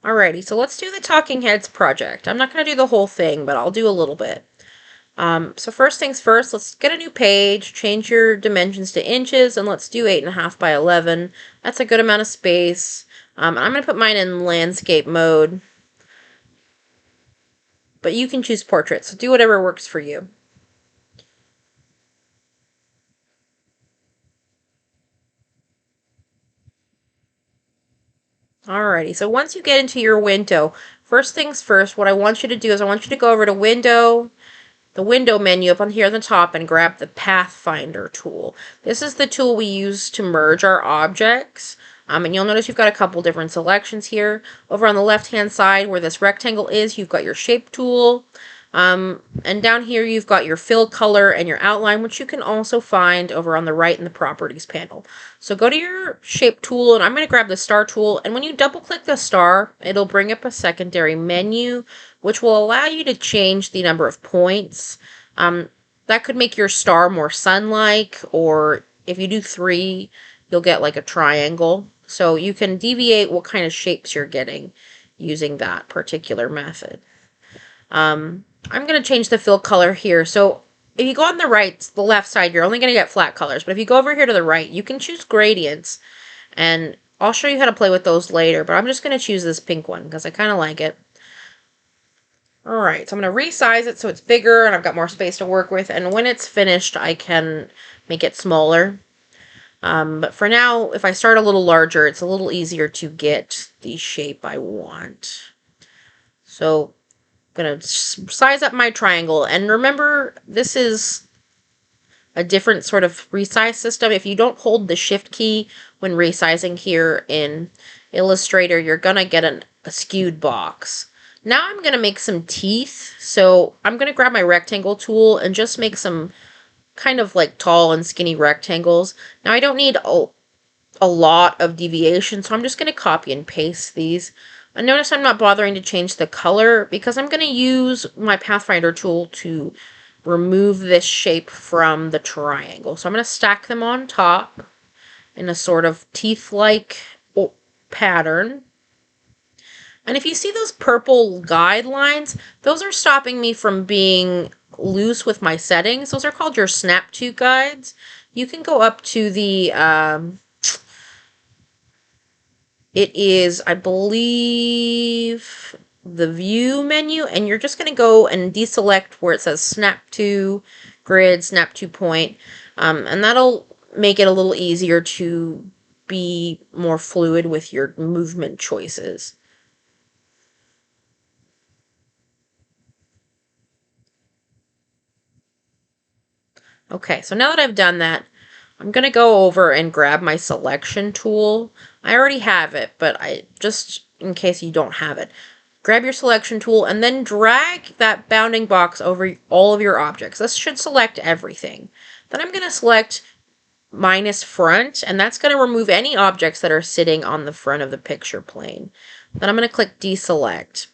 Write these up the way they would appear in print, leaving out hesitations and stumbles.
Alrighty, so let's do the Talking Heads project. I'm not going to do the whole thing, but I'll do a little bit. So first things first, let's get a new page, change your dimensions to inches, and let's do 8.5 by 11. That's a good amount of space. I'm going to put mine in landscape mode, but you can choose portrait, so do whatever works for you. Alrighty, so once you get into your window, first things first, what I want you to do is I want you to go over to Window, the Window menu up on here at the top, and grab the Pathfinder tool. This is the tool we use to merge our objects. And you'll notice you've got a couple different selections here. Over on the left-hand side where this rectangle is, you've got your Shape tool. And down here you've got your fill color and your outline, which you can also find over on the right in the properties panel. So go to your shape tool, and I'm going to grab the star tool, and when you double click the star, it'll bring up a secondary menu, which will allow you to change the number of points. That could make your star more sun-like, or if you do 3, you'll get like a triangle. So you can deviate what kind of shapes you're getting using that particular method. I'm going to change the fill color here. So if you go on the left side, you're only going to get flat colors. But if you go over here to the right, you can choose gradients. And I'll show you how to play with those later. But I'm just going to choose this pink one because I kind of like it. Alright, so I'm going to resize it so it's bigger and I've got more space to work with. And when it's finished, I can make it smaller. But for now, if I start a little larger, it's a little easier to get the shape I want. So I'm going to size up my triangle. And remember, this is a different sort of resize system. If you don't hold the shift key when resizing here in Illustrator, you're going to get a skewed box. Now I'm going to make some teeth. So I'm going to grab my rectangle tool and just make some kind of like tall and skinny rectangles. Now I don't need a lot of deviation, so I'm just going to copy and paste these. And notice I'm not bothering to change the color because I'm going to use my Pathfinder tool to remove this shape from the triangle. So I'm going to stack them on top in a sort of teeth-like pattern. And if you see those purple guidelines, those are stopping me from being loose with my settings. Those are called your snap to guides. You can go up to the it is, I believe, the view menu, and you're just going to go and deselect where it says snap to grid, snap to point, and that'll make it a little easier to be more fluid with your movement choices. Okay, so now that I've done that, I'm going to go over and grab my selection tool. I already have it, but just in case you don't have it, grab your selection tool and then drag that bounding box over all of your objects. This should select everything. Then I'm going to select minus front, and that's going to remove any objects that are sitting on the front of the picture plane. Then I'm going to click deselect.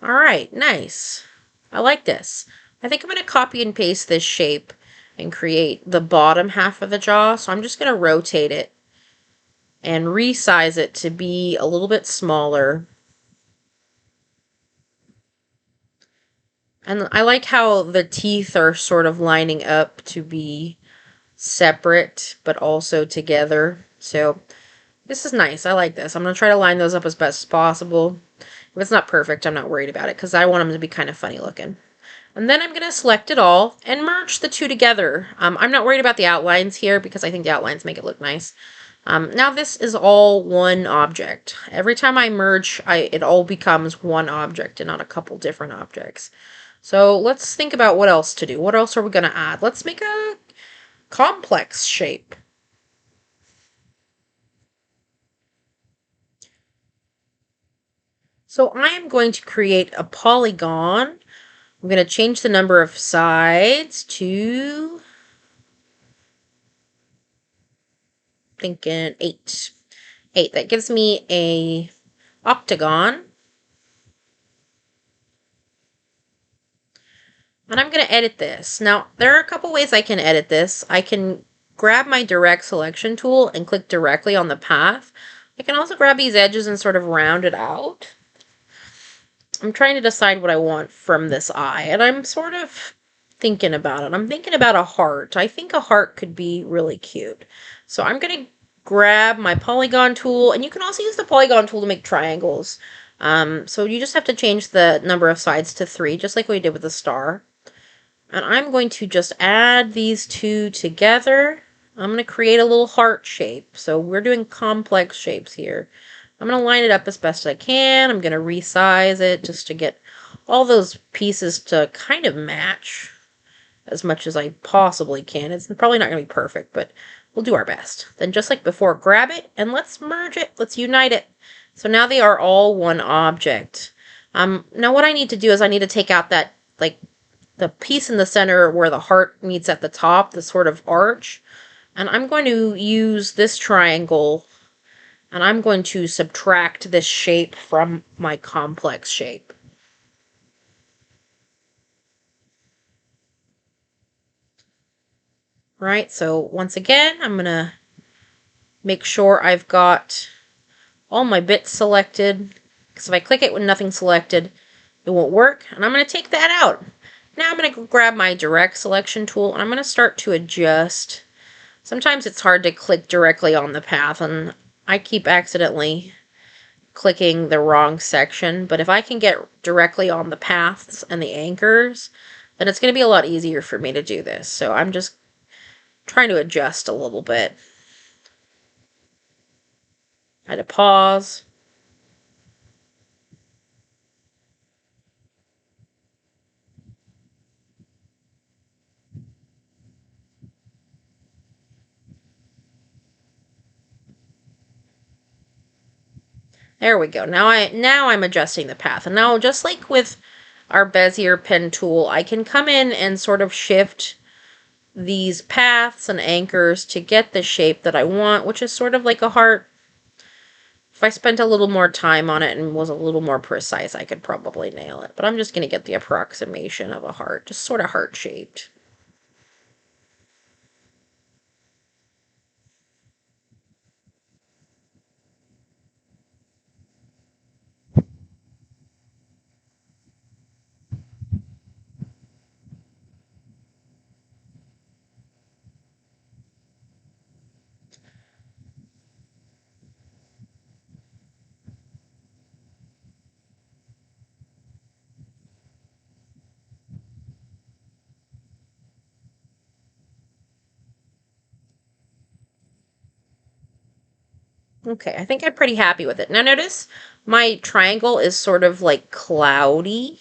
All right, nice. I like this. I think I'm going to copy and paste this shape and create the bottom half of the jaw. So I'm just going to rotate it and resize it to be a little bit smaller. And I like how the teeth are sort of lining up to be separate, but also together. So this is nice. I like this. I'm going to try to line those up as best as possible. If it's not perfect, I'm not worried about it because I want them to be kind of funny looking. And then I'm going to select it all and merge the two together. I'm not worried about the outlines here because I think the outlines make it look nice. Now this is all one object. Every time I merge, it all becomes one object and not a couple different objects. So let's think about what else to do. What else are we going to add? Let's make a complex shape. So I am going to create a polygon. I'm going to change the number of sides to, thinking 8. 8. That gives me a octagon. And I'm going to edit this. Now, there are a couple ways I can edit this. I can grab my direct selection tool and click directly on the path. I can also grab these edges and sort of round it out. I'm trying to decide what I want from this eye, and I'm sort of thinking about it. I'm thinking about a heart. I think a heart could be really cute. So I'm going to grab my polygon tool, and you can also use the polygon tool to make triangles. So you just have to change the number of sides to 3, just like we did with the star. And I'm going to just add these two together. I'm going to create a little heart shape. So we're doing complex shapes here. I'm going to line it up as best I can. I'm going to resize it just to get all those pieces to kind of match as much as I possibly can. It's probably not going to be perfect, but we'll do our best. Then just like before, grab it and let's merge it. Let's unite it. So now they are all one object. Now what I need to do is I need to take out that, like, the piece in the center where the heart meets at the top, the sort of arch. And I'm going to use this triangle, and I'm going to subtract this shape from my complex shape. Right, so once again, I'm going to make sure I've got all my bits selected, because if I click it with nothing selected, it won't work. And I'm going to take that out. Now I'm going to grab my direct selection tool, and I'm going to start to adjust. Sometimes it's hard to click directly on the path, and I keep accidentally clicking the wrong section. But if I can get directly on the paths and the anchors, then it's going to be a lot easier for me to do this. So I'm just trying to adjust a little bit. I had to pause. There we go. Now I'm adjusting the path. And now, just like with our Bezier pen tool, I can come in and sort of shift these paths and anchors to get the shape that I want, which is sort of like a heart. If I spent a little more time on it and was a little more precise, I could probably nail it. But I'm just going to get the approximation of a heart, just sort of heart-shaped. Okay, I think I'm pretty happy with it. Now notice my triangle is sort of like cloudy.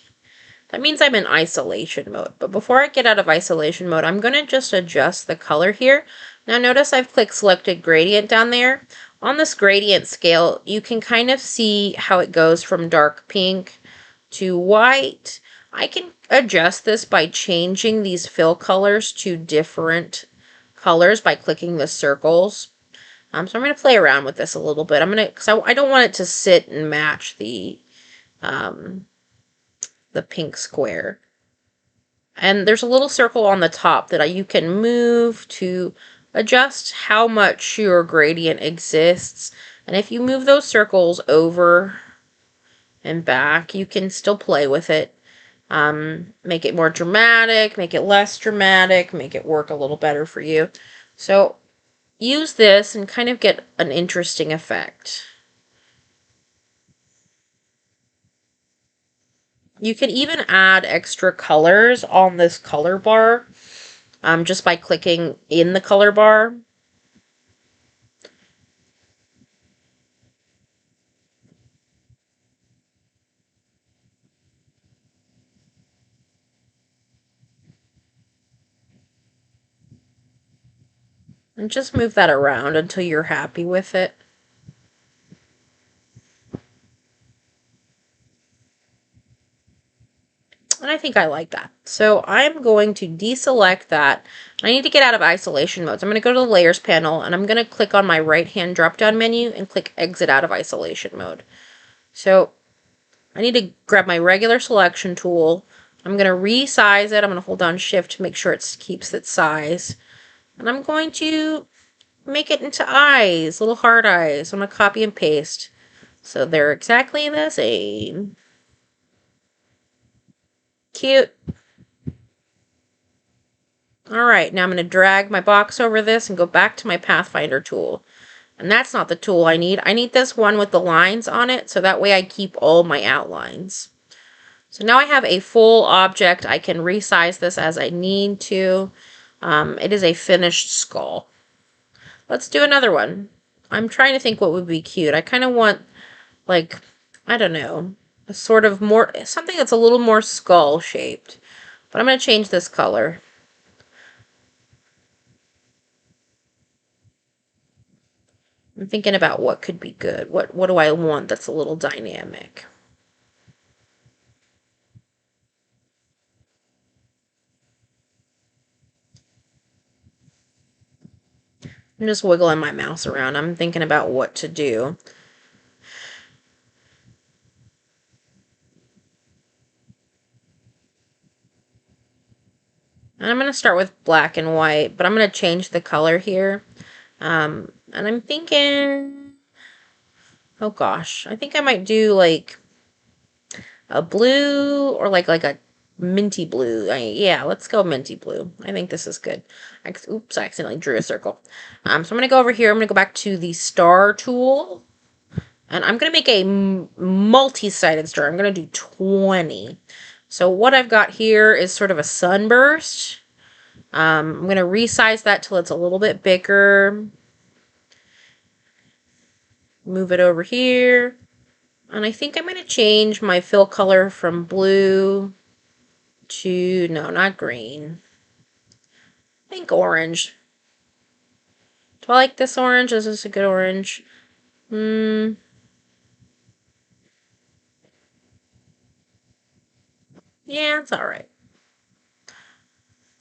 That means I'm in isolation mode. But before I get out of isolation mode, I'm going to just adjust the color here. Now notice I've clicked selected gradient down there. On this gradient scale, you can kind of see how it goes from dark pink to white. I can adjust this by changing these fill colors to different colors by clicking the circles. So I'm going to play around with this a little bit. Because I don't want it to sit and match the pink square. And there's a little circle on the top that you can move to adjust how much your gradient exists. And if you move those circles over and back, you can still play with it. Make it more dramatic, make it less dramatic, make it work a little better for you. So use this and kind of get an interesting effect. You can even add extra colors on this color bar just by clicking in the color bar. And just move that around until you're happy with it. And I think I like that. So I'm going to deselect that. I need to get out of isolation mode. So I'm going to go to the layers panel and I'm going to click on my right hand drop down menu and click exit out of isolation mode. So I need to grab my regular selection tool. I'm going to resize it. I'm going to hold down shift to make sure it keeps its size. And I'm going to make it into eyes, little heart eyes. I'm going to copy and paste. So they're exactly the same. Cute. All right, now I'm going to drag my box over this and go back to my Pathfinder tool. And that's not the tool I need. I need this one with the lines on it, so that way I keep all my outlines. So now I have a full object. I can resize this as I need to. It is a finished skull. Let's do another one. I'm trying to think what would be cute. I kind of want, like, I don't know, a sort of more, something that's a little more skull shaped. But I'm going to change this color. I'm thinking about what could be good. What do I want that's a little dynamic? I'm just wiggling my mouse around. I'm thinking about what to do. And I'm going to start with black and white, but I'm going to change the color here. And I'm thinking, oh gosh, I think I might do like a blue or like a minty blue. Yeah, let's go minty blue. I think this is good. Oops, I accidentally drew a circle. So I'm going to go over here. I'm going to go back to the star tool. And I'm going to make a multi-sided star. I'm going to do 20. So what I've got here is sort of a sunburst. I'm going to resize that till it's a little bit bigger. Move it over here. And I think I'm going to change my fill color from blue to, no, not green. I think orange. Do I like this orange? Is this a good orange? Yeah, it's alright.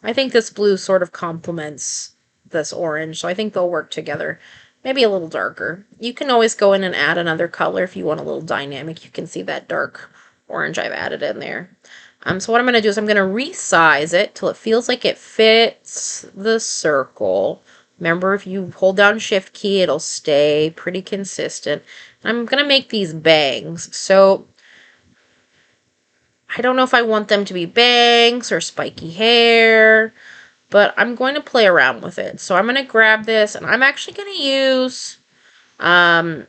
I think this blue sort of complements this orange, so I think they'll work together. Maybe a little darker. You can always go in and add another color if you want a little dynamic. You can see that dark orange I've added in there. So what I'm going to do is I'm going to resize it till it feels like it fits the circle. Remember, if you hold down Shift key, it'll stay pretty consistent. I'm going to make these bangs. So I don't know if I want them to be bangs or spiky hair, but I'm going to play around with it. So I'm going to grab this, and I'm actually going to use, no, I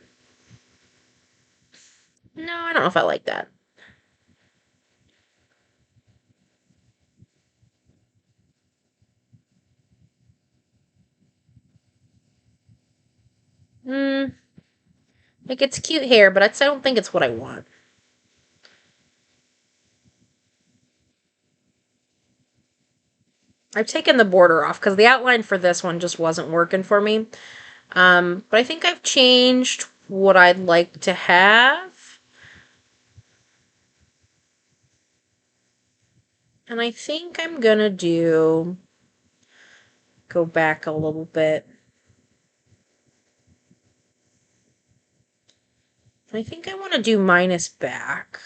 don't know if I like that. Like, it's cute hair, but I don't think it's what I want. I've taken the border off because the outline for this one just wasn't working for me. But I think I've changed what I'd like to have. And I think I'm gonna go back a little bit. I think I want to do minus back.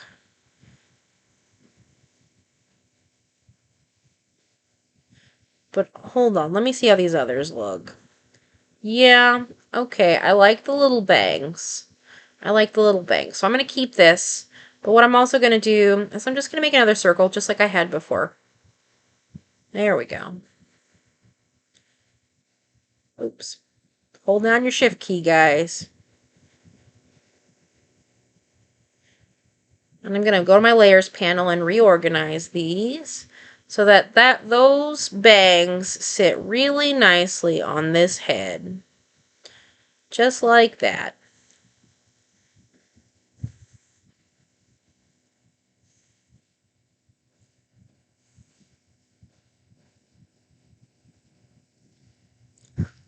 But hold on, let me see how these others look. Yeah, okay, I like the little bangs. I like the little bangs. So I'm going to keep this. But what I'm also going to do is I'm just going to make another circle just like I had before. There we go. Oops. Hold down your Shift key, guys. And I'm going to go to my layers panel and reorganize these so that those bangs sit really nicely on this head. Just like that.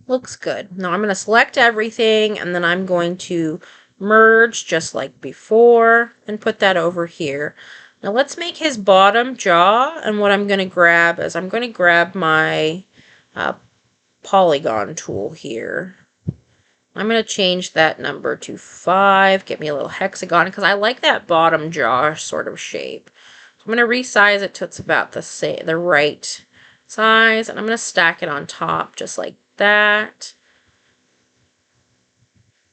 Looks good. Now I'm going to select everything, and then I'm going to merge just like before and put that over here. Now let's make his bottom jaw, and what I'm going to grab is I'm going to grab my polygon tool here. I'm going to change that number to 5, get me a little hexagon, because I like that bottom jaw sort of shape. So I'm going to resize it to it's about the right size, and I'm going to stack it on top just like that.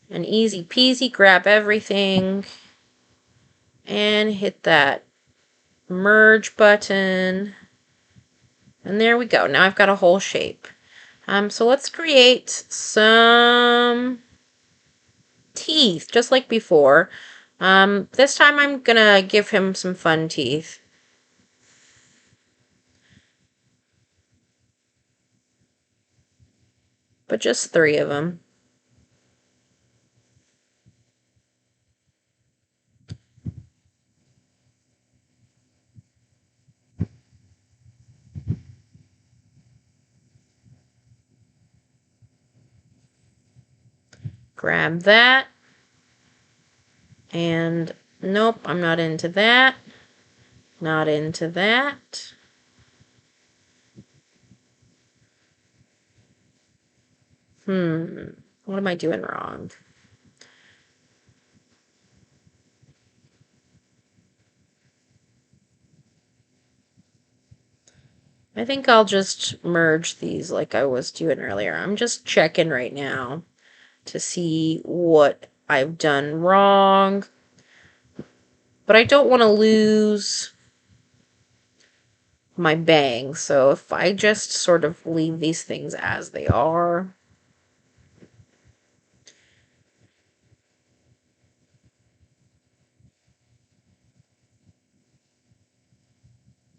And easy peasy, grab everything and hit that merge button. And there we go. Now I've got a whole shape. So let's create some teeth, just like before. This time I'm gonna give him some fun teeth. But just 3 of them. Grab that. And nope, I'm not into that. Not into that. What am I doing wrong? I think I'll just merge these like I was doing earlier. I'm just checking right now to see what I've done wrong. But I don't want to lose my bang. So if I just sort of leave these things as they are.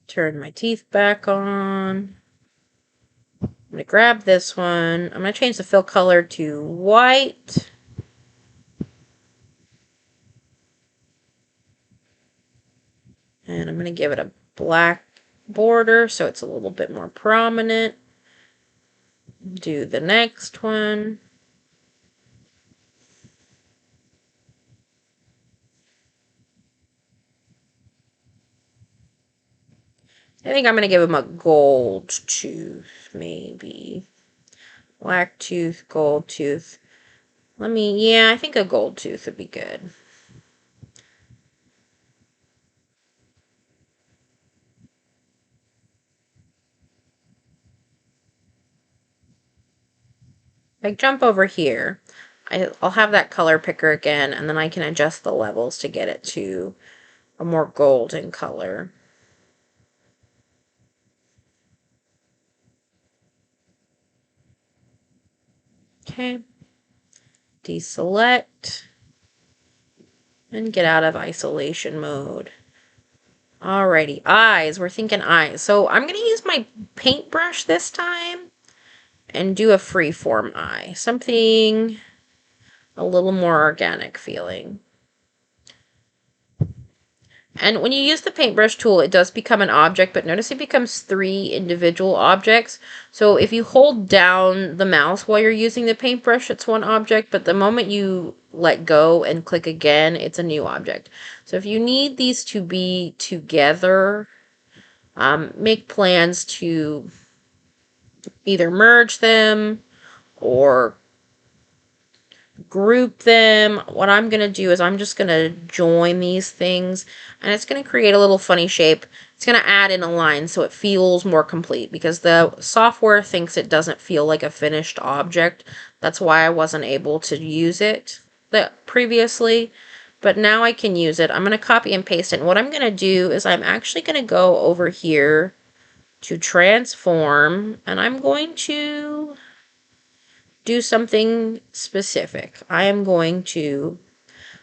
Turn my teeth back on. I'm going to grab this one. I'm going to change the fill color to white. And I'm going to give it a black border so it's a little bit more prominent. Do the next one. I think I'm going to give him a gold tooth, maybe. Black tooth, gold tooth. Yeah, I think a gold tooth would be good. If I jump over here, I'll have that color picker again, and then I can adjust the levels to get it to a more golden color. Okay. Deselect. And get out of isolation mode. Alrighty, eyes. We're thinking eyes. So I'm going to use my paintbrush this time and do a freeform eye. Something a little more organic feeling. And when you use the paintbrush tool, it does become an object, but notice it becomes 3 individual objects. So if you hold down the mouse while you're using the paintbrush, it's one object, but the moment you let go and click again, it's a new object. So if you need these to be together, make plans to either merge them or group them. What I'm going to do is I'm just going to join these things, and it's going to create a little funny shape. It's going to add in a line so it feels more complete, because the software thinks it doesn't feel like a finished object. That's why I wasn't able to use it previously, but now I can use it. I'm going to copy and paste it. And what I'm going to do is I'm actually going to go over here to transform, and I'm going to do something specific. I am going to,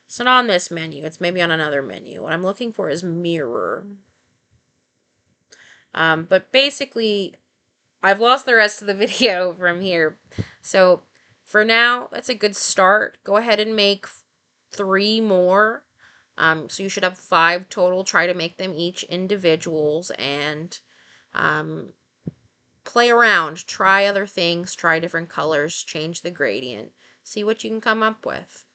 it's not on this menu, it's maybe on another menu. What I'm looking for is mirror. But basically, I've lost the rest of the video from here. So for now, that's a good start. Go ahead and make 3 more. So you should have 5 total. Try to make them each individuals, and play around, try other things, try different colors, change the gradient, see what you can come up with.